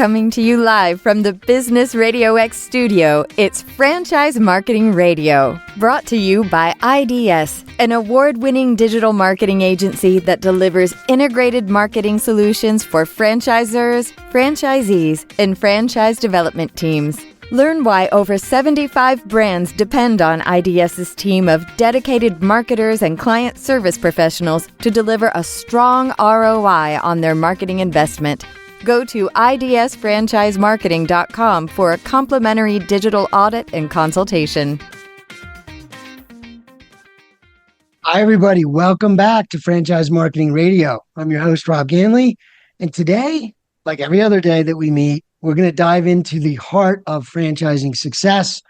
Coming to you live from the Business RadioX studio, it's Franchise Marketing Radio, brought to you by IDS, an award-winning digital marketing agency that delivers integrated marketing solutions for franchisors, franchisees, and franchise development teams. Learn why over 75 brands depend on IDS's team of dedicated marketers and client service professionals to deliver a strong ROI on their marketing investment. Go to idsfranchisemarketing.com for a complimentary digital audit and consultation. Hi, everybody. Welcome back to Franchise Marketing Radio. I'm your host, Rob Ganley. And today, like every other day that we meet, we're going to dive into the heart of franchising success.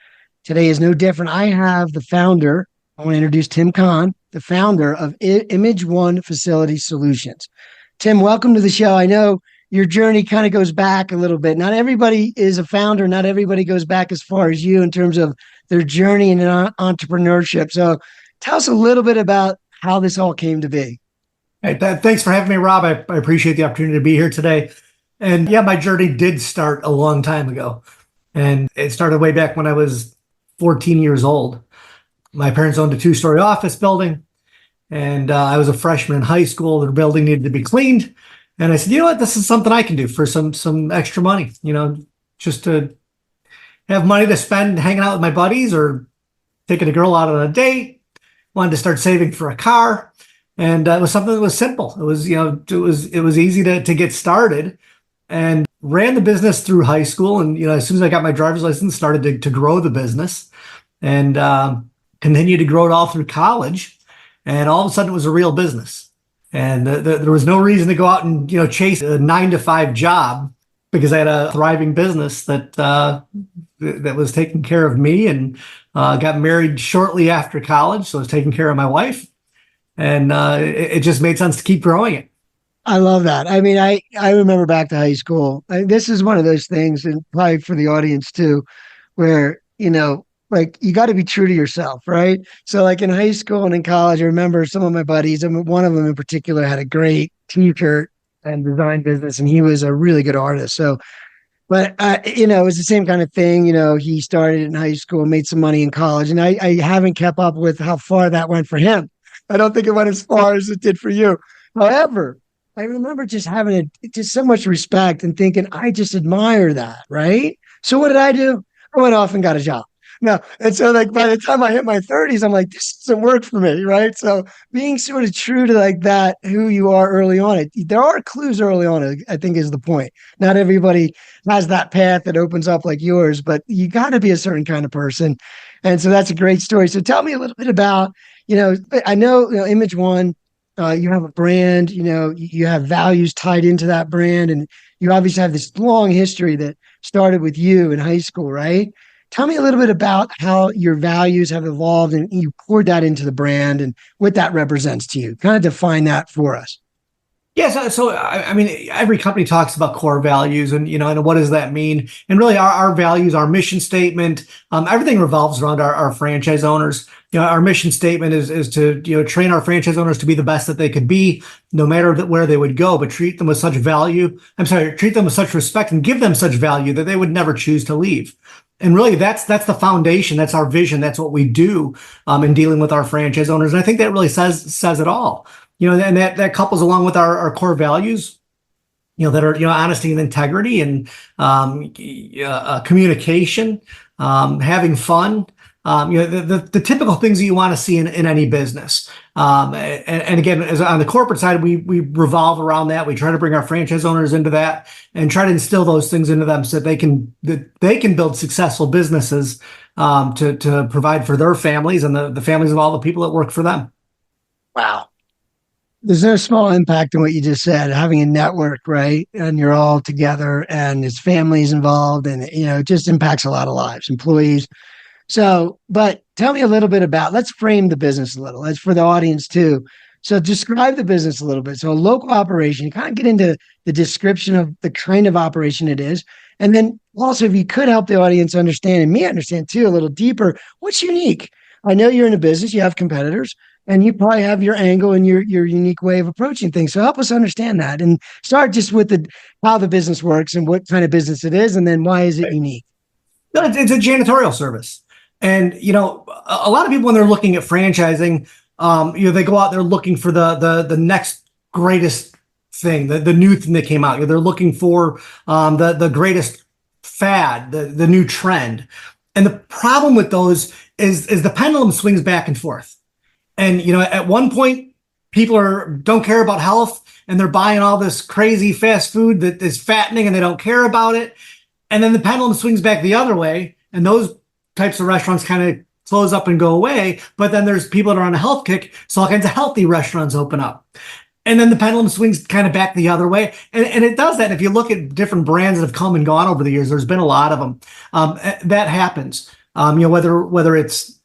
Today is no different. I have the founder. I want to introduce Tim Conn, the founder of Image One Facility Solutions. Tim, welcome to the show. I know your journey kind of goes back a little bit. Not everybody is a founder. Not everybody goes back as far as you in terms of their journey in entrepreneurship. So tell us a little bit about how this all came to be. Hey, thanks for having me, Rob. I appreciate the opportunity to be here today. And yeah, my journey did start a long time ago. And it started way back when I was 14 years old. My parents owned a 2-story office building. And I was a freshman in high school. The building needed to be cleaned. And I said, you know what, this is something I can do for some extra money, just to have money to spend hanging out with my buddies or taking a girl out on a date. Wanted to start saving for a car. And it was something that was simple. It was, it was easy to get started, and ran the business through high school. And, as soon as I got my driver's license, started to grow the business and continued to grow it all through college. And all of a sudden it was a real business. And there was no reason to go out and, chase a 9-to-5 job, because I had a thriving business that was taking care of me, and got married shortly after college. So I was taking care of my wife, and it just made sense to keep growing it. I love that. I mean, I remember back to high school. This is one of those things, and probably for the audience too, where, like you got to be true to yourself, right? So like in high school and in college, I remember some of my buddies, and one of them in particular had a great t-shirt and design business, and he was a really good artist. So, but it was the same kind of thing. He started in high school, made some money in college, and I haven't kept up with how far that went for him. I don't think it went as far as it did for you. However, I remember just having just so much respect and thinking, I just admire that, right? So what did I do? I went off and got a job. No. And so like by the time I hit my 30s, I'm like, this doesn't work for me, right? So being sort of true to like that, who you are early on, there are clues early on, I think is the point. Not everybody has that path that opens up like yours, but you got to be a certain kind of person. And so that's a great story. So tell me a little bit about, I know, Image One, you have a brand, you have values tied into that brand, and you obviously have this long history that started with you in high school, right? Tell me a little bit about how your values have evolved and you poured that into the brand and what that represents to you. Kind of define that for us. Yeah, so I mean, every company talks about core values, and and what does that mean? And really, our values, our mission statement, everything revolves around our franchise owners. Our mission statement is to train our franchise owners to be the best that they could be, no matter where they would go, but treat them with such treat them with such respect, and give them such value that they would never choose to leave. And really, that's the foundation. That's our vision. That's what we do in dealing with our franchise owners. And I think that really says it all. And that couples along with our core values, that are honesty and integrity, and communication, having fun. The typical things that you want to see in any business. And again, as on the corporate side, we revolve around that. We try to bring our franchise owners into that and try to instill those things into them so that they can build successful businesses to provide for their families and the families of all the people that work for them. Wow. There's no small impact on what you just said, having a network, right? And you're all together and there's families involved, and it just impacts a lot of lives, employees. So, but tell me a little bit about, let's frame the business a little. That's for the audience too. So describe the business a little bit. So a local operation, kind of get into the description of the kind of operation it is. And then also, if you could help the audience understand, and me understand too, a little deeper, what's unique? I know you're in a business, you have competitors. and you probably have your angle and your unique way of approaching things. So help us understand that, and start just with the how the business works and what kind of business it is, and then why is it unique? No, it's a janitorial service. And, a lot of people, when they're looking at franchising, they go out there looking for the next greatest thing, the new thing that came out. They're looking for the greatest fad, the new trend. And the problem with those is the pendulum swings back and forth. And, at one point, people don't care about health, and they're buying all this crazy fast food that is fattening, and they don't care about it. And then the pendulum swings back the other way, and those types of restaurants kind of close up and go away. But then there's people that are on a health kick, so all kinds of healthy restaurants open up. And then the pendulum swings kind of back the other way. And it does that. And if you look at different brands that have come and gone over the years, there's been a lot of them. That happens. Whether it's,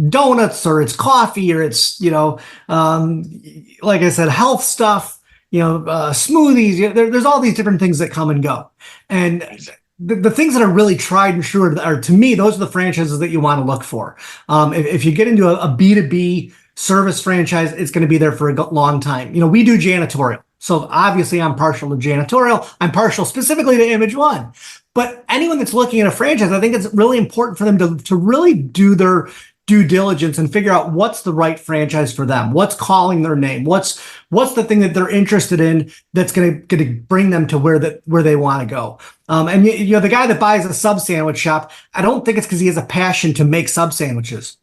donuts, or it's coffee, or it's, like I said, health stuff, smoothies. There's all these different things that come and go. And the things that are really tried and true are, to me, those are the franchises that you want to look for. If you get into a B2B service franchise, it's going to be there for a long time. We do janitorial. So obviously I'm partial to janitorial. I'm partial specifically to Image One. But anyone that's looking at a franchise, I think it's really important for them to really do their due diligence and figure out what's the right franchise for them, what's calling their name, what's the thing that they're interested in that's going to bring them to where they want to go. And the guy that buys a sub sandwich shop, I don't think it's because he has a passion to make sub sandwiches.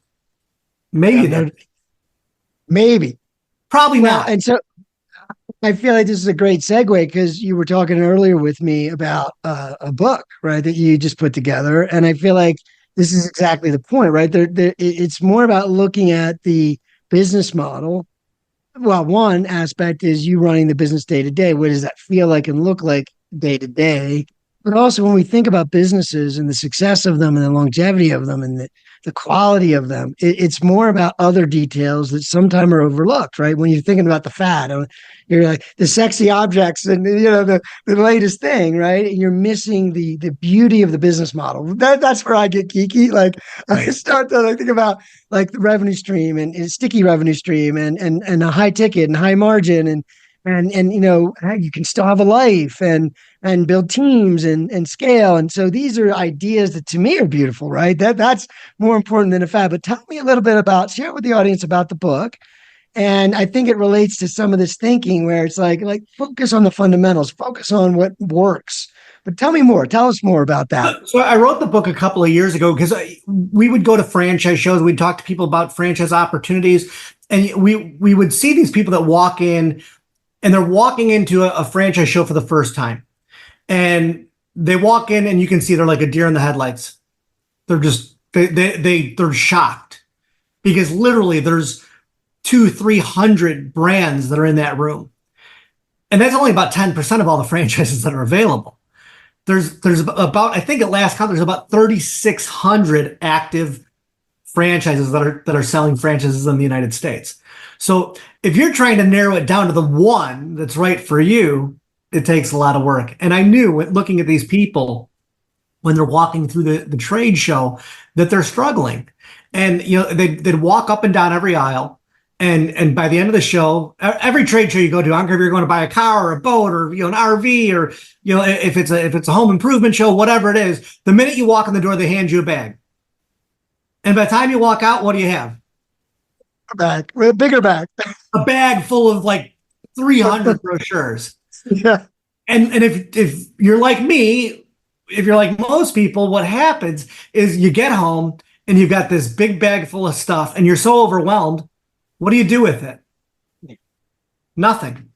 Maybe, probably not. And so I feel like this is a great segue, because you were talking earlier with me about a book, right, that you just put together, and I feel like this is exactly the point, right? It's more about looking at the business model. Well, one aspect is you running the business day to day. What does that feel like and look like day to day? But also, when we think about businesses and the success of them and the longevity of them and the quality of them, it's more about other details that sometimes are overlooked, right? When you're thinking about the fad, you're like the sexy objects and the latest thing, right? And you're missing the beauty of the business model. That's where I get geeky. Like I start to think about like the revenue stream and sticky revenue stream and a high ticket and high margin and you can still have a life and build teams and scale. And so these are ideas that to me are beautiful, right? That's more important than a fad. But tell me a little bit share with the audience about the book. And I think it relates to some of this thinking where it's like focus on the fundamentals, focus on what works. But tell us more about that. So I wrote the book a couple of years ago because we would go to franchise shows. We'd talk to people about franchise opportunities. And we would see these people that walk in, and they're walking into a franchise show for the first time. And they walk in and you can see they're like a deer in the headlights. They're just, they're shocked because literally there's 200-300 brands that are in that room. And that's only about 10% of all the franchises that are available. There's about, I think at last count, there's about 3,600 active franchises that are selling franchises in the United States. So if you're trying to narrow it down to the one that's right for you, it takes a lot of work. And I knew looking at these people when they're walking through the trade show that they're struggling. And they'd walk up and down every aisle. And by the end of the show, every trade show you go to, I don't care if you're going to buy a car or a boat or an RV or if it's a home improvement show, whatever it is, the minute you walk in the door, they hand you a bag. And by the time you walk out, what do you have? A bag, a bigger bag. A bag full of like 300 brochures. Yeah. And if you're like me, if you're like most people, what happens is you get home and you've got this big bag full of stuff and you're so overwhelmed. What do you do with it? Nothing.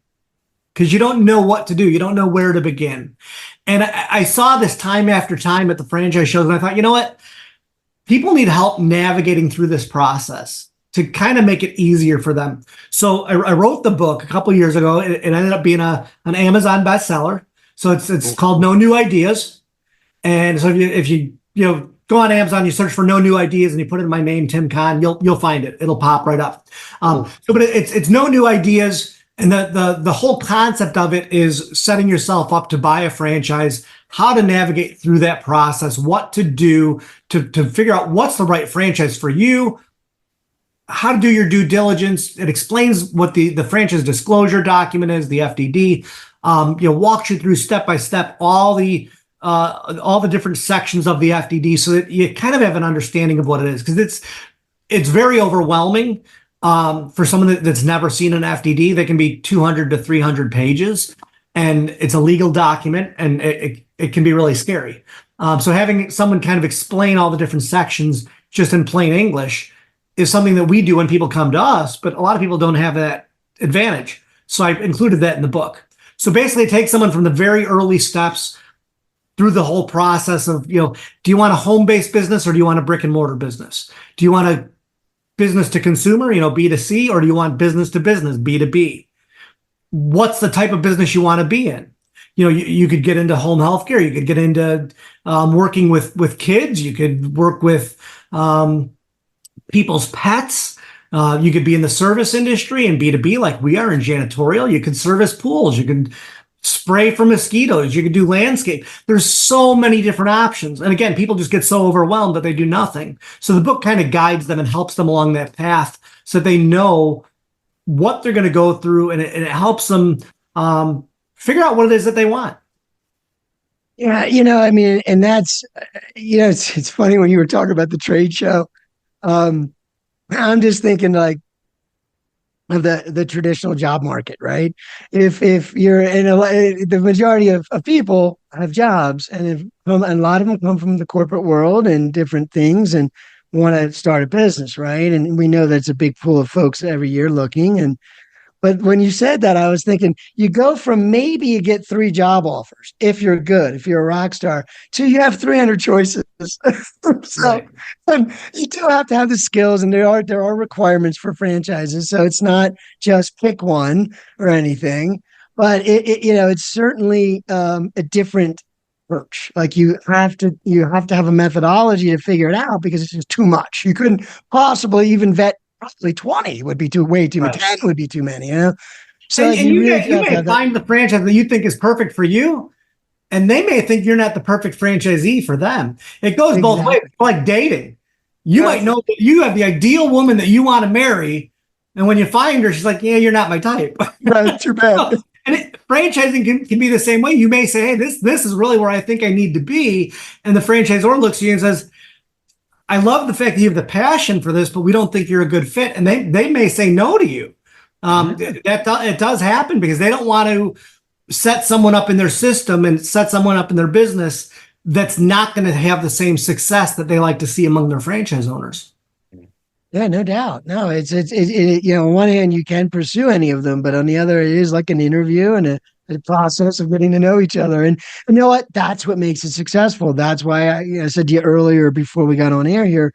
Because you don't know what to do. You don't know where to begin. And I saw this time after time at the franchise shows, and I thought, you know what? People need help navigating through this process to kind of make it easier for them. So I wrote the book a couple of years ago. It ended up being an Amazon bestseller. So it's called No New Ideas. And so if you go on Amazon, you search for No New Ideas, and you put in my name, Tim Conn, you'll find it. It'll pop right up. But it's No New Ideas. And the whole concept of it is setting yourself up to buy a franchise, how to navigate through that process, what to do to figure out what's the right franchise for you. how to do your due diligence. It explains what the franchise disclosure document is, the FDD. Walks you through step by step all the different sections of the FDD, so that you kind of have an understanding of what it is, because it's very overwhelming for someone that's never seen an FDD. They can be 200 to 300 pages, and it's a legal document, and it can be really scary. So having someone kind of explain all the different sections just in plain English is something that we do when people come to us, but a lot of people don't have that advantage. So I included that in the book. So basically, it takes someone from the very early steps through the whole process of, do you want a home-based business, or do you want a brick and mortar business? Do you want a business to consumer, B2C, or do you want business to business, B2B? What's the type of business you want to be in? You could get into home healthcare. You could get into working with kids. You could work with people's pets. You could be in the service industry and B2B like we are in janitorial. You could service pools. You could spray for mosquitoes. You could do landscape. There's so many different options. And again, people just get so overwhelmed that they do nothing. So the book kind of guides them and helps them along that path so that they know what they're going to go through, and it helps them figure out what it is that they want. Yeah, and that's, it's funny when you were talking about the trade show. I'm just thinking like of the traditional job market, right? If you're the majority of people have jobs, and a lot of them come from the corporate world and different things, and want to start a business, right? And we know that's a big pool of folks every year looking. But when you said that, I was thinking you go from maybe you get 3 job offers if you're good, if you're a rock star, to you have 300 choices. So and you do have to have the skills, and there are requirements for franchises. So it's not just pick one or anything, but it's certainly a different approach. Like you have to have a methodology to figure it out, because it's just too much. You couldn't possibly even vet. Probably 20 would be way too many. 10 would be too many, So and you may find the franchise that you think is perfect for you, and they may think you're not the perfect franchisee for them. It goes both ways. It's like dating. You might know that you have the ideal woman that you want to marry, and when you find her, she's like, "Yeah, you're not my type." That's too bad. And franchising can be the same way. You may say, "Hey, this is really where I think I need to be," and the franchisor looks at you and says, I love the fact that you have the passion for this, but we don't think you're a good fit. And they may say no to you. It does happen, because they don't want to set someone up in their system and set someone up in their business that's not going to have the same success that they like to see among their franchise owners. Yeah, no doubt. No, it's on one hand, you can pursue any of them, but on the other, it is like an interview and a process of getting to know each other. And you know what? That's what makes it successful. That's why I said to you earlier before we got on air here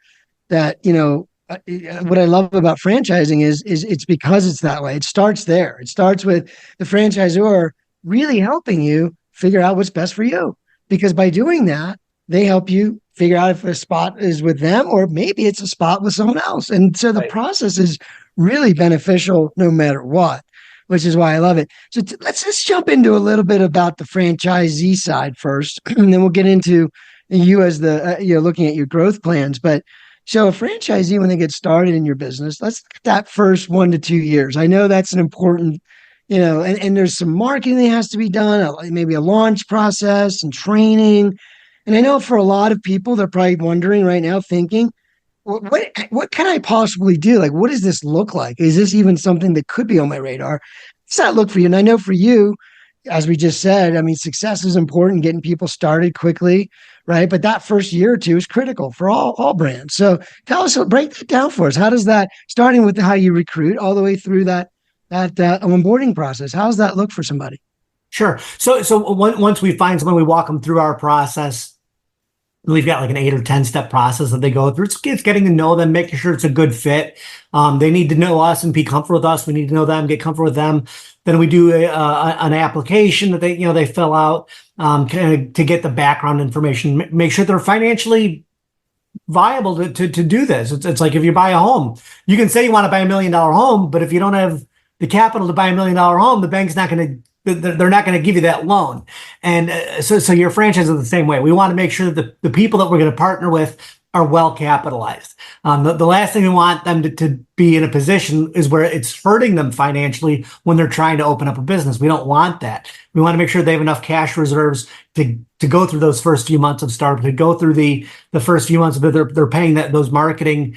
that, what I love about franchising is it's because it's that way. It starts there. It starts with the franchisor really helping you figure out what's best for you, because by doing that, they help you figure out if a spot is with them, or maybe it's a spot with someone else. And so the process is really beneficial no matter what, which is why I love it. So let's just jump into a little bit about the franchisee side first, and then we'll get into you as the, looking at your growth plans. But so a franchisee, when they get started in your business, let's look at that first 1 to 2 years. I know that's an important, and there's some marketing that has to be done, maybe a launch process and training. And I know for a lot of people, they're probably wondering right now, thinking, what can I possibly do? Like, what does this look like? Is this even something that could be on my radar? Does that look for you? And I know for you, as we just said, I mean, success is important, getting people started quickly, right? But that first year or two is critical for all brands. So tell us, break that down for us. How does that, starting with how you recruit all the way through that onboarding process, how does that look for somebody? Sure. So once we find someone, we walk them through our process. We've got like an 8 or 10 step process that they go through. It's getting to know them, making sure it's a good fit. They need to know us and be comfortable with us. We need to know them, get comfortable with them. Then we do an application that they fill out to get the background information. Make sure they're financially viable to do this. It's like if you buy a home, you can say you want to buy $1 million home, but if you don't have the capital to buy $1 million home, the bank's not going to. They're not going to give you that loan. And so your franchise is the same way. We want to make sure that the people that we're going to partner with are well capitalized. The last thing we want them to be in a position is where it's hurting them financially when they're trying to open up a business. We don't want that. We want to make sure they have enough cash reserves to go through those first few months of startup, to go through the first few months of they're paying those marketing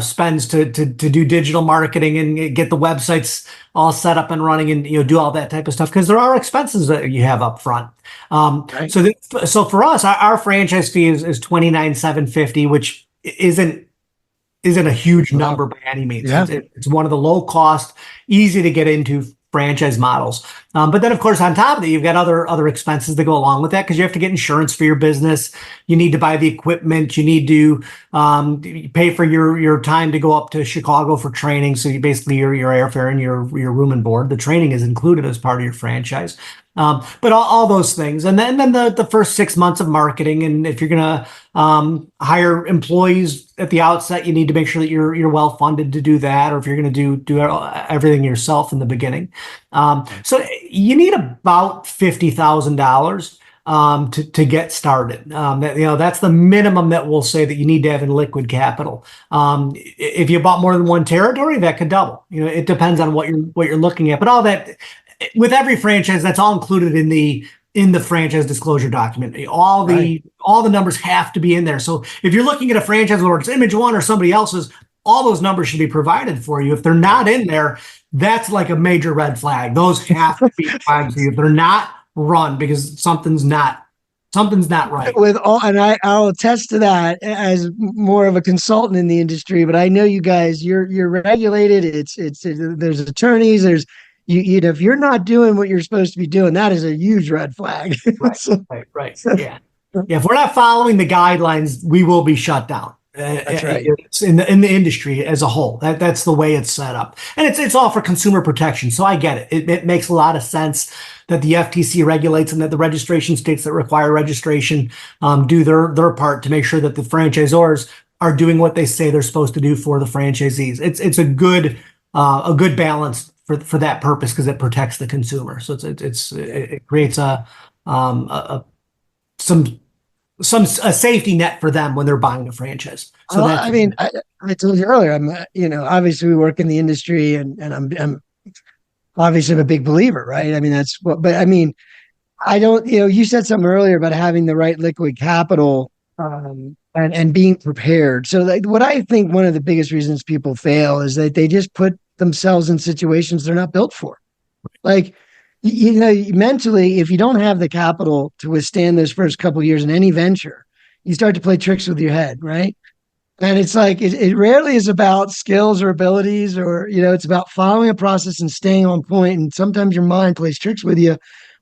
spends to do digital marketing and get the websites all set up and running and do all that type of stuff, because there are expenses that you have up front. Right. So for us, our franchise fee is $29,750, which isn't a huge number by any means. Yeah. It's one of the low cost, easy to get into franchise models. But then, of course, on top of that, you've got other expenses that go along with that, because you have to get insurance for your business. You need to buy the equipment. You need to pay for your time to go up to Chicago for training. So you basically your airfare and your room and board. The training is included as part of your franchise. But all those things, and then the first 6 months of marketing, and if you're gonna hire employees at the outset, you need to make sure that you're well funded to do that, or if you're gonna do everything yourself in the beginning. So you need about $50,000 to get started. That's the minimum that we'll say that you need to have in liquid capital. If you bought more than one territory, that could double. It depends on what you're looking at, but all that. With every franchise, that's all included in the franchise disclosure document. All the numbers have to be in there. So if you're looking at a franchise where it's Image One or somebody else's, all those numbers should be provided for you. If they're not in there, that's like a major red flag. Those have to be provided for you. If they're not, run, because something's not right. I'll attest to that as more of a consultant in the industry. But I know you guys, you're regulated. It's there's attorneys. There's if you're not doing what you're supposed to be doing, that is a huge red flag. Right. Yeah. If we're not following the guidelines, we will be shut down. That's right. It's in the industry as a whole. That's the way it's set up, and it's all for consumer protection. So I get it. It makes a lot of sense that the FTC regulates and that the registration states that require registration do their part to make sure that the franchisors are doing what they say they're supposed to do for the franchisees. It's a good balance for that purpose, because it protects the consumer. So it creates a safety net for them when they're buying a franchise. So I told you earlier, obviously we work in the industry, and I'm obviously a big believer, right? I mean, I don't, you said something earlier about having the right liquid capital, and being prepared. So what I think one of the biggest reasons people fail is that they just put themselves in situations they're not built for. Like, mentally, if you don't have the capital to withstand those first couple of years in any venture, you start to play tricks with your head, right? And it's like, it rarely is about skills or abilities, or, it's about following a process and staying on point. And sometimes your mind plays tricks with you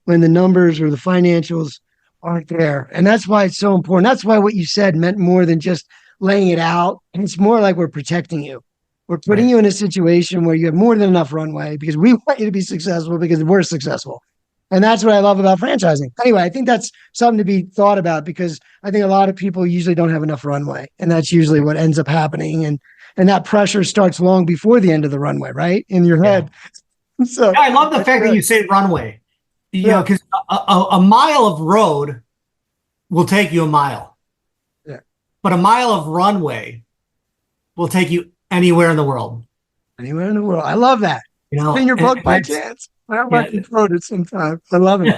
when the numbers or the financials aren't there. And that's why it's so important. That's why what you said meant more than just laying it out. And it's more like we're protecting you. We're putting you in a situation where you have more than enough runway, because we want you to be successful because we're successful. And that's what I love about franchising. Anyway, I think that's something to be thought about, because I think a lot of people usually don't have enough runway. And that's usually what ends up happening. And that pressure starts long before the end of the runway, right? In your head. So I love the fact that you say runway, because a mile of road will take you a mile. Yeah. But a mile of runway will take you anywhere in the world. Anywhere in the world. I love that. In your book by chance. I might be quoted sometime. I love it.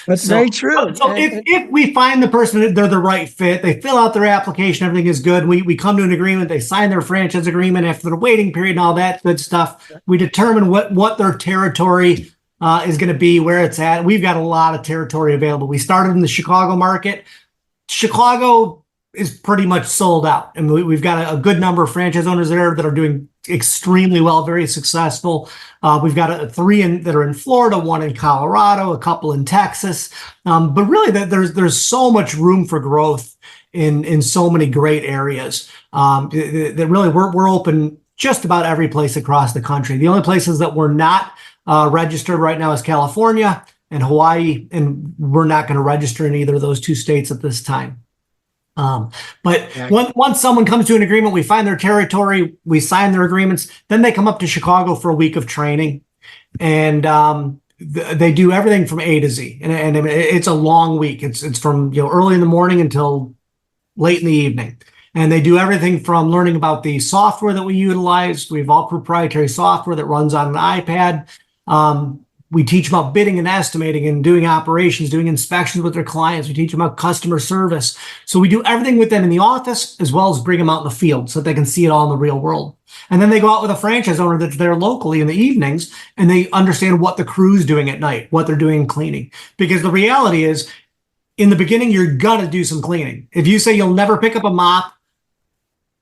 That's very true. So if we find the person that they're the right fit, they fill out their application, everything is good. We come to an agreement, they sign their franchise agreement after the waiting period and all that good stuff. We determine what their territory is going to be, where it's at. We've got a lot of territory available. We started in the Chicago market. Chicago is pretty much sold out. And we've got a good number of franchise owners there that are doing extremely well, very successful. We've got three that are in Florida, one in Colorado, a couple in Texas. But really, there's so much room for growth in so many great areas that really we're open just about every place across the country. The only places that we're not registered right now is California and Hawaii, and we're not going to register in either of those two states at this time. Once someone comes to an agreement, we find their territory, we sign their agreements, then they come up to Chicago for a week of training, and they do everything from A to Z. And it's a long week. It's from early in the morning until late in the evening. And they do everything from learning about the software that we utilize. We have all proprietary software that runs on an iPad. We teach them about bidding and estimating and doing operations, doing inspections with their clients. We teach them about customer service. So we do everything with them in the office as well as bring them out in the field so that they can see it all in the real world. And then they go out with a franchise owner that's there locally in the evenings, and they understand what the crew's doing at night, what they're doing in cleaning. Because the reality is, in the beginning, you're going to do some cleaning. If you say you'll never pick up a mop,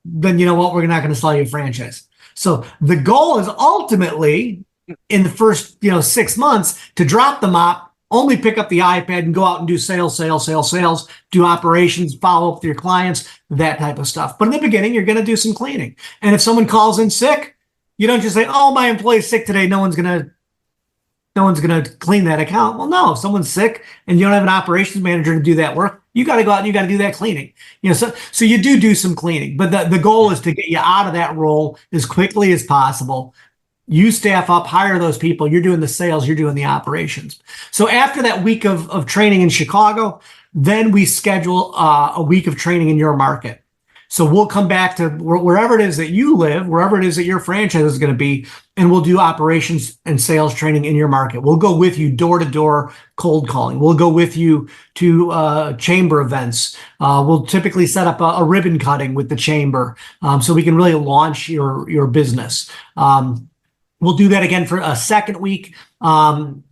then you know what? We're not going to sell you a franchise. So the goal is ultimately, in the first 6 months, to drop the mop, only pick up the iPad and go out and do sales, do operations, follow up with your clients, that type of stuff. But in the beginning, you're going to do some cleaning. And if someone calls in sick, you don't just say, oh, my employee's sick today, no one's going to clean that account. Well, no, if someone's sick and you don't have an operations manager to do that work, you got to go out and you got to do that cleaning. So you do some cleaning, but the goal is to get you out of that role as quickly as possible. You staff up, hire those people. You're doing the sales, you're doing the operations. So after that week of training in Chicago, then we schedule a week of training in your market. So we'll come back to wherever it is that you live, wherever it is that your franchise is going to be, and we'll do operations and sales training in your market. We'll go with you door to door cold calling. We'll go with you to chamber events. We'll typically set up a ribbon cutting with the chamber so we can really launch your business. We'll do that again for a second week. And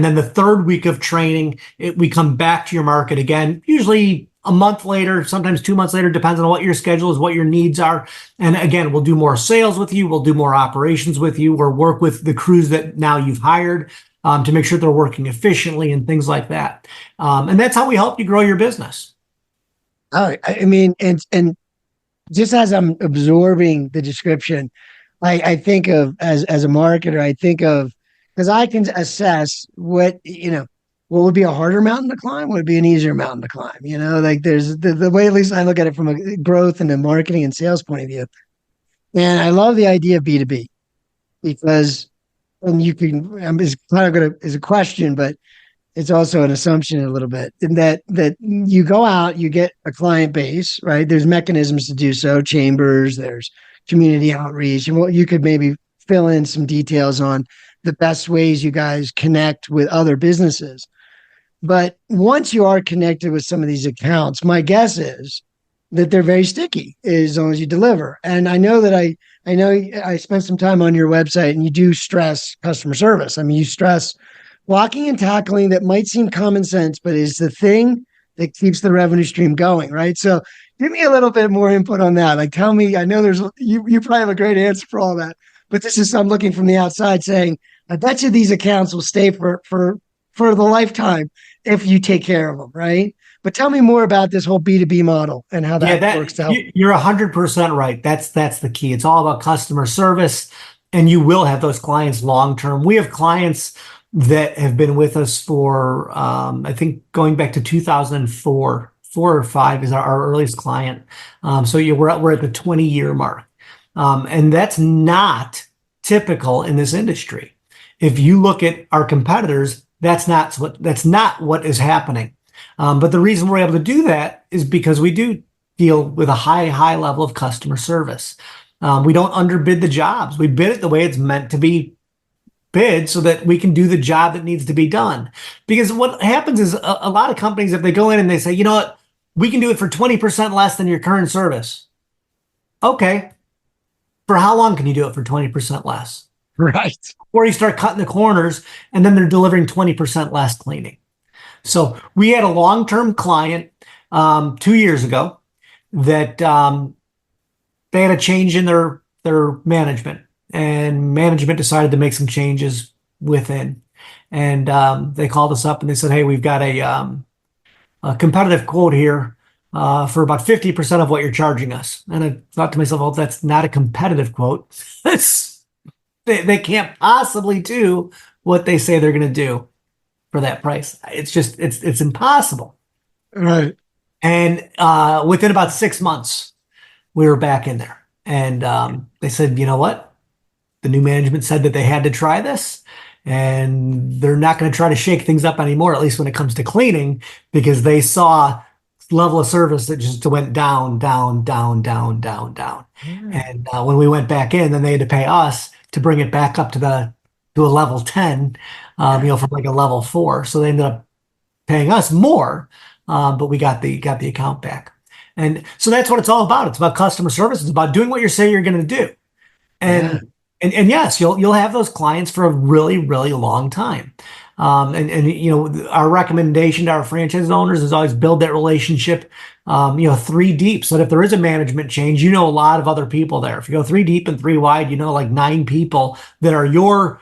then the third week of training, we come back to your market again, usually a month later, sometimes 2 months later, depends on what your schedule is, what your needs are. And again, we'll do more sales with you. We'll do more operations with you, or work with the crews that now you've hired to make sure they're working efficiently and things like that. And that's how we help you grow your business. I mean, and just as I'm absorbing the description, I think of as a marketer, I think of, because I can assess what would be a harder mountain to climb, what would be an easier mountain to climb. Like there's the way, at least I look at it from a growth and a marketing and sales point of view. And I love the idea of B2B because, and you can, it's kind of going to, is a question, but it's also an assumption a little bit, in that you go out, you get a client base, right? There's mechanisms to do so, chambers, there's community outreach, and what you could maybe fill in some details on the best ways you guys connect with other businesses. But once you are connected with some of these accounts, my guess is that they're very sticky as long as you deliver. And I know that I spent some time on your website, and you do stress customer service. I mean, you stress blocking and tackling that might seem common sense, but is the thing that keeps the revenue stream going, right? So give me a little bit more input on that. Like, tell me, I know you probably have a great answer for all that, but this is, I'm looking from the outside saying, I bet you these accounts will stay for the lifetime if you take care of them, right? But tell me more about this whole B2B model and how that works out. You're 100% right. That's the key. It's all about customer service, and you will have those clients long-term. We have clients that have been with us for, I think going back to 2004, 4 or 5 is our earliest client. So we're at the 20-year mark. And that's not typical in this industry. If you look at our competitors, that's not what is happening. But the reason we're able to do that is because we do deal with a high level of customer service. We don't underbid the jobs. We bid it the way it's meant to be bid so that we can do the job that needs to be done. Because what happens is a lot of companies, if they go in and they say, you know what, we can do it for 20% less than your current service. Okay. For how long can you do it for 20% less? Right. Or you start cutting the corners, and then they're delivering 20% less cleaning. So we had a long-term client 2 years ago that they had a change in their management, and management decided to make some changes within. And they called us up and they said, hey, we've got a competitive quote here for about 50% of what you're charging us. And I thought to myself, well, that's not a competitive quote. They can't possibly do what they say they're going to do for that price. It's impossible. Right. And within about 6 months, we were back in there. And they said, you know what? The new management said that they had to try this, and they're not going to try to shake things up anymore, at least when it comes to cleaning, because they saw level of service that just went down, down, down, down, down, down. And when we went back in, then they had to pay us to bring it back up to a level 10, from like a level 4. So they ended up paying us more, but we got the account back. And so that's what it's all about. It's about customer service. It's about doing what you say you're going to do. And and yes, you'll have those clients for a really, really long time. Our recommendation to our franchise owners is always build that relationship, 3 deep. So that if there is a management change, a lot of other people there. If you go 3 deep and 3 wide, like 9 people that are your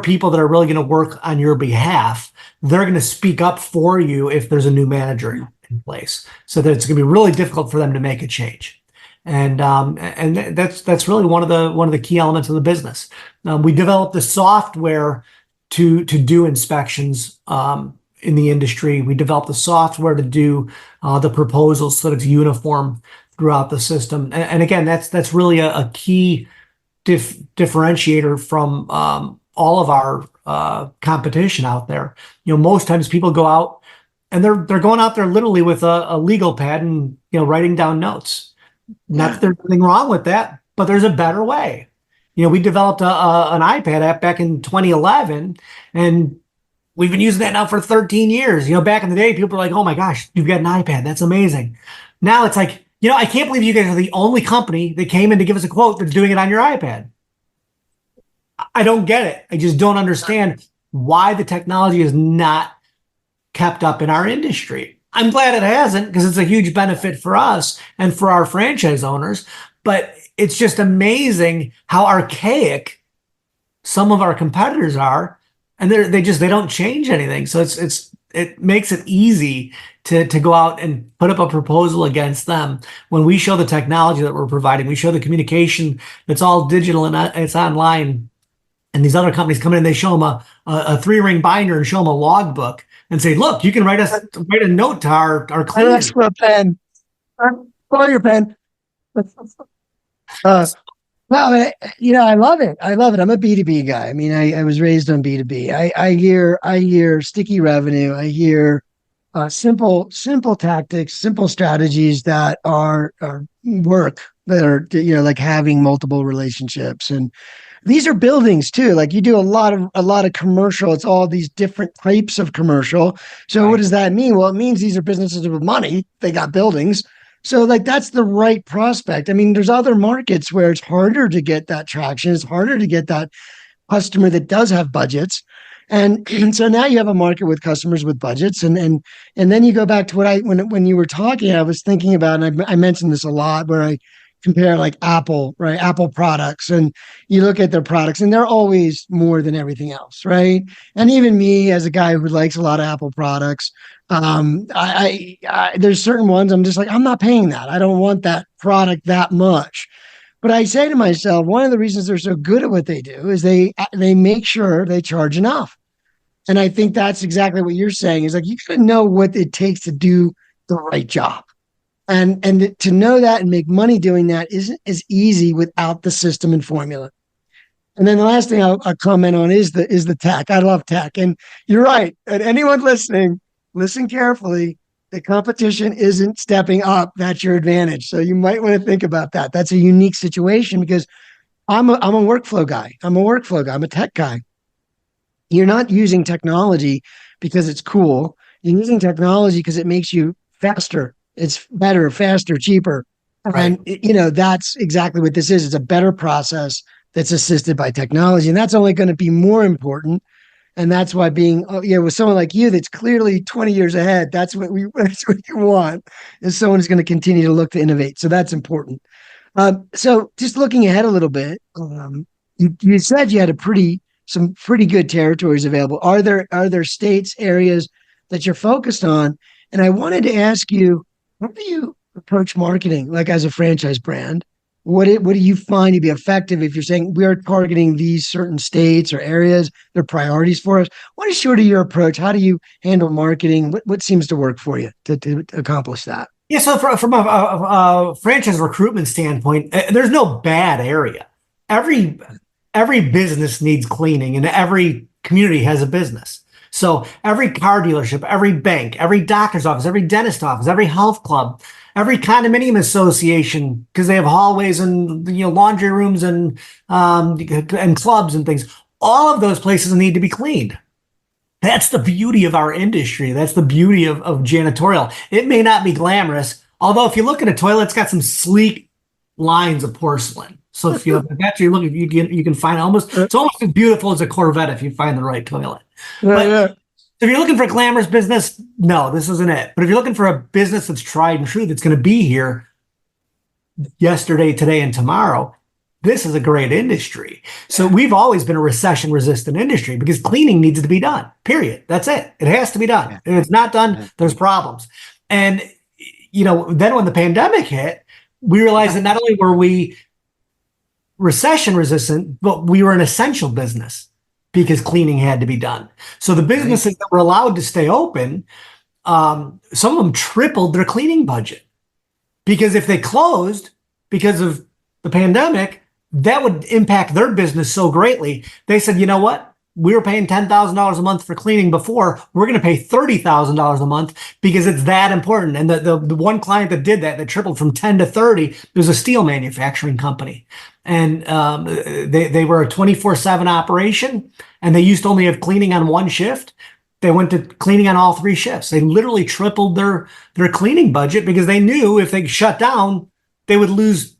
people that are really going to work on your behalf. They're going to speak up for you if there's a new manager in place, so that it's going to be really difficult for them to make a change. And that's really one of the key elements of the business. We developed the software to do inspections in the industry. We developed the software to do the proposals so that it's uniform throughout the system. And again, that's really a key differentiator from all of our competition out there. Most times people go out and they're going out there literally with a legal pad and writing down notes. Not that there's anything wrong with that, but there's a better way. We developed an iPad app back in 2011, and we've been using that now for 13 years. Back in the day, people were like, "Oh my gosh, you've got an iPad. That's amazing." Now it's like, I can't believe you guys are the only company that came in to give us a quote that's doing it on your iPad. I don't get it. I just don't understand why the technology is not kept up in our industry. I'm glad it hasn't, because it's a huge benefit for us and for our franchise owners. But it's just amazing how archaic some of our competitors are, and they don't change anything. So it makes it easy to go out and put up a proposal against them. When we show the technology that we're providing, we show the communication that's all digital and it's online. And these other companies come in and they show them a 3-ring binder and show them a logbook and say, "Look, you can write a note to our cleaner." I ask for a pen. Borrow your pen. No, I love it. I love it. I'm a B2B guy. I mean, I was raised on B2B. I hear sticky revenue. I hear simple tactics, simple strategies that are work, that are like having multiple relationships. And these are buildings too. Like, you do a lot of commercial. It's all these different types of commercial. So What does that mean? Well, it means these are businesses with money. They got buildings. So like, that's the right prospect. I mean, there's other markets where it's harder to get that traction. It's harder to get that customer that does have budgets. And so now you have a market with customers with budgets. And then you go back to when you were talking, I was thinking about, and I mentioned this a lot, where I compare like Apple, right? Apple products, and you look at their products and they're always more than everything else, right? And even me, as a guy who likes a lot of Apple products, there's certain ones I'm just like, I'm not paying that. I don't want that product that much. But I say to myself, one of the reasons they're so good at what they do is they make sure they charge enough. And I think that's exactly what you're saying, is like, you got to know what it takes to do the right job. And to know that and make money doing that isn't as easy without the system and formula. And then the last thing I'll comment on is the tech. I love tech. And you're right. And anyone listening, listen carefully. The competition isn't stepping up. That's your advantage. So you might want to think about that. That's a unique situation, because I'm a workflow guy. I'm a tech guy. You're not using technology because it's cool. You're using technology because it makes you faster. It's better, faster, cheaper. Right. And, that's exactly what this is. It's a better process that's assisted by technology. And that's only going to be more important. And that's why being, with someone like you, that's clearly 20 years ahead, that's what you want, is someone who's going to continue to look to innovate. So that's important. So just looking ahead a little bit, you said you had some pretty good territories available. Are there states, areas that you're focused on? And I wanted to ask you, how do you approach marketing, like as a franchise brand? What do you find to be effective if you're saying we are targeting these certain states or areas, they're priorities for us? What is sort of your approach? How do you handle marketing? What seems to work for you to accomplish that? Yeah, so from a franchise recruitment standpoint, there's no bad area. Every business needs cleaning, and every community has a business. So every car dealership, every bank, every doctor's office, every dentist office, every health club, every condominium association, because they have hallways and laundry rooms and clubs and things. All of those places need to be cleaned. That's the beauty of our industry. That's the beauty of janitorial. It may not be glamorous, although if you look at a toilet, it's got some sleek lines of porcelain. So if you actually look, you can find it's almost as beautiful as a Corvette if you find the right toilet. But if you're looking for a glamorous business, no, this isn't it. But if you're looking for a business that's tried and true, that's going to be here yesterday, today, and tomorrow, this is a great industry. So we've always been a recession-resistant industry because cleaning needs to be done, period. That's it. It has to be done. If it's not done, there's problems. And, then when the pandemic hit, we realized that not only were we recession-resistant, but we were an essential business because cleaning had to be done. So the businesses that were allowed to stay open, some of them tripled their cleaning budget because if they closed because of the pandemic, that would impact their business so greatly. They said, you know what? We were paying $10,000 a month for cleaning before. We're going to pay $30,000 a month because it's that important. And the one client that did that tripled from 10 to 30, was a steel manufacturing company. And they were a 24/7 operation, and they used to only have cleaning on one shift. They went to cleaning on all 3 shifts. They literally tripled their cleaning budget because they knew if they shut down, they would lose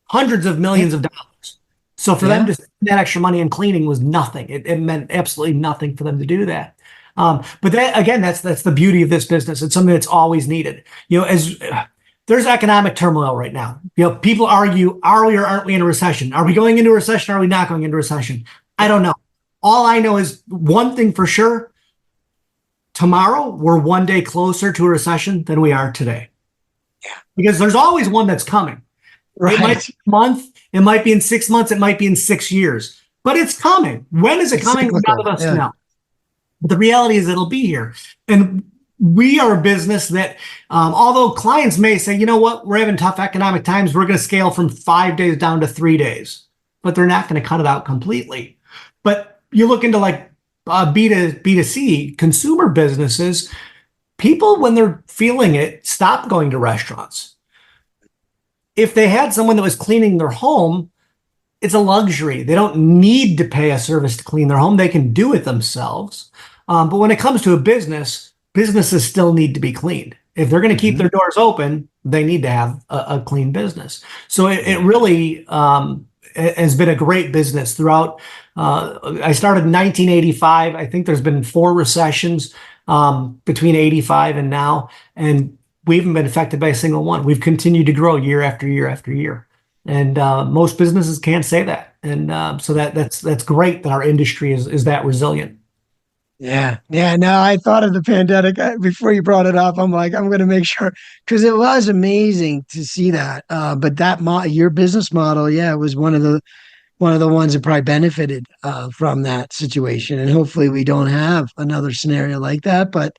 hundreds of millions of dollars. So for them to spend that extra money in cleaning was nothing. It meant absolutely nothing for them to do that. But that, again, that's the beauty of this business. It's something that's always needed. As there's economic turmoil right now. People argue, are we or aren't we in a recession? Are we going into a recession? Are we not going into a recession? I don't know. All I know is one thing for sure. Tomorrow, we're one day closer to a recession than we are today. Yeah. Because there's always one that's coming. Right. It might be a month. It might be in 6 months. It might be in 6 years. But it's coming. When is it coming? None of us know. But the reality is it'll be here. And we are a business that, although clients may say, you know what, we're having tough economic times, we're going to scale from 5 days down to 3 days. But they're not going to cut it out completely. But you look into like B2C, consumer businesses, people, when they're feeling it, stop going to restaurants. If they had someone that was cleaning their home, it's a luxury. They don't need to pay a service to clean their home. They can do it themselves. But when it comes to a business, businesses still need to be cleaned. If they're going to keep their doors open, they need to have a clean business. So it really has been a great business throughout. I started in 1985. I think there's been 4 recessions between 85 and now. And we haven't been affected by a single one. We've continued to grow year after year after year. And most businesses can't say that. And so that's great that our industry is that resilient. Yeah. No, I thought of the pandemic before you brought it up. I'm like, I'm going to make sure, because it was amazing to see that. But that your business model, was one of the ones that probably benefited from that situation. And hopefully we don't have another scenario like that. But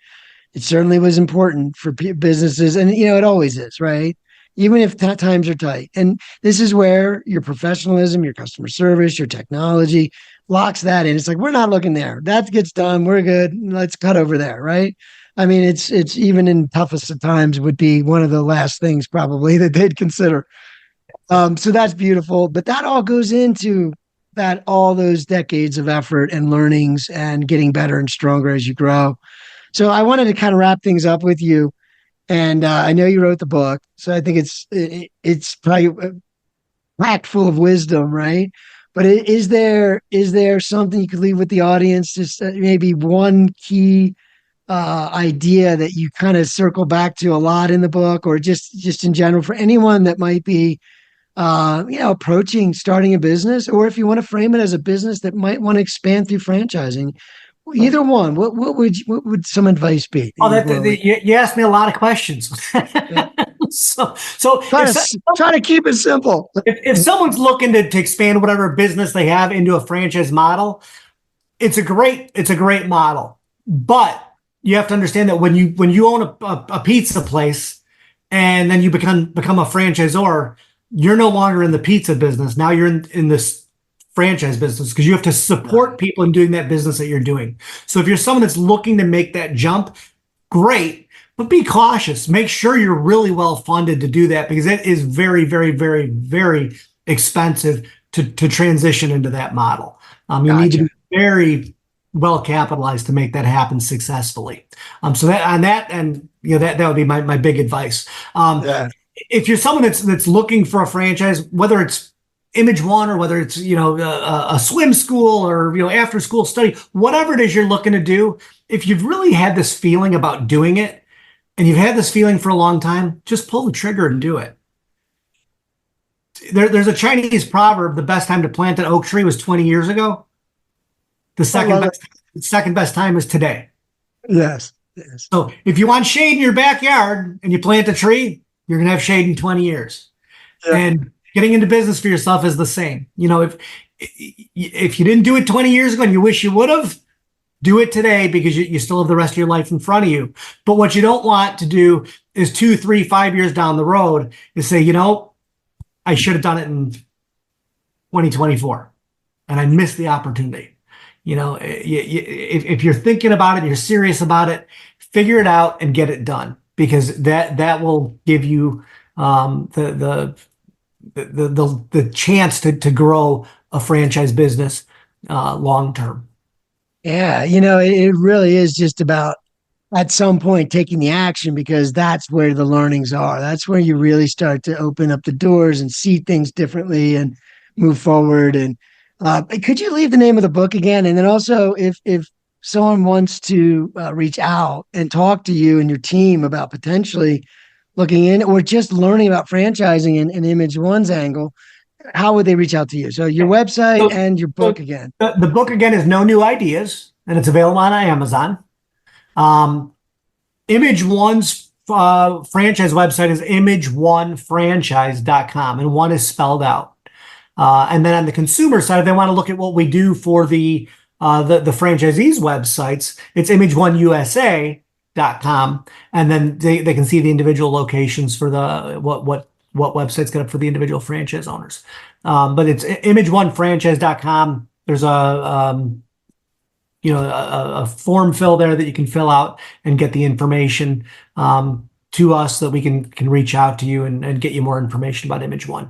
it certainly was important for businesses. And, it always is, right? Even if times are tight. And this is where your professionalism, your customer service, your technology locks that in. It's like, we're not looking there. That gets done. We're good. Let's cut over there, right? I mean, it's even in toughest of times would be one of the last things probably that they'd consider. So that's beautiful. But that all goes into all those decades of effort and learnings and getting better and stronger as you grow. So I wanted to kind of wrap things up with you. And I know you wrote the book, so I think it's probably packed full of wisdom, right? But is there something you could leave with the audience? Just maybe one key idea that you kind of circle back to a lot in the book, or just in general for anyone that might be approaching starting a business, or if you want to frame it as a business that might want to expand through franchising. Either one. What would some advice be? You asked me a lot of questions. so try to keep it simple. If someone's looking to expand whatever business they have into a franchise model, it's a great model. But you have to understand that when you own a pizza place and then you become a franchisor, you're no longer in the pizza business. Now you're in this franchise business because you have to support people in doing that business that you're doing. So if you're someone that's looking to make that jump, great, but be cautious. Make sure you're really well funded to do that because it is very, very, very, very expensive to transition into that model. You need to be very well capitalized to make that happen successfully. So that on that, and that would be my big advice. If you're someone that's looking for a franchise, whether it's Image One or whether it's a swim school or after school study, whatever it is you're looking to do, if you've really had this feeling about doing it and you've had this feeling for a long time, just pull the trigger and do it. There's a Chinese proverb: the best time to plant an oak tree was 20 years ago. The second best time is today. Yes. So if you want shade in your backyard and you plant a tree, you're going to have shade in 20 years. Yeah. And getting into business for yourself is the same. If you didn't do it 20 years ago and you wish you would have, do it today because you still have the rest of your life in front of you. But what you don't want to do is 2, 3, 5 years down the road is say, I should have done it in 2024 and I missed the opportunity. If you're thinking about it, you're serious about it, figure it out and get it done because that will give you the chance to grow a franchise business long term. Yeah, it really is just about at some point taking the action because that's where the learnings are. That's where you really start to open up the doors and see things differently and move forward. And could you leave the name of the book again? And then also, if someone wants to reach out and talk to you and your team about potentially looking in or just learning about franchising and Image One's angle, how would they reach out to you? So your website and your book again. The book again is No New Ideas, and it's available on Amazon. Image One's franchise website is imageonefranchise.com, and one is spelled out. And then on the consumer side, if they want to look at what we do for the franchisees' websites, it's imageoneusa.com, and then they can see the individual locations for the what website's got up for the individual franchise owners. But it's imageonefranchise.com. There's a form fill there that you can fill out and get the information to us so that we can reach out to you and get you more information about Image One.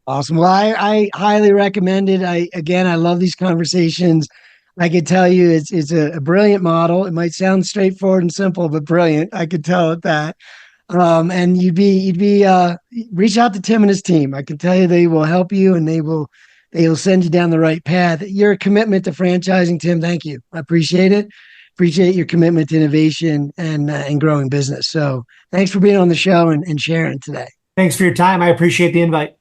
Awesome. Well, I highly recommend it. I love these conversations. I could tell you it's a brilliant model. It might sound straightforward and simple, but brilliant. I could tell it that. And you'd be reach out to Tim and his team. I can tell you they will help you and they will send you down the right path. Your commitment to franchising, Tim, thank you. I appreciate it. Appreciate your commitment to innovation and growing business. So thanks for being on the show and sharing today. Thanks for your time. I appreciate the invite.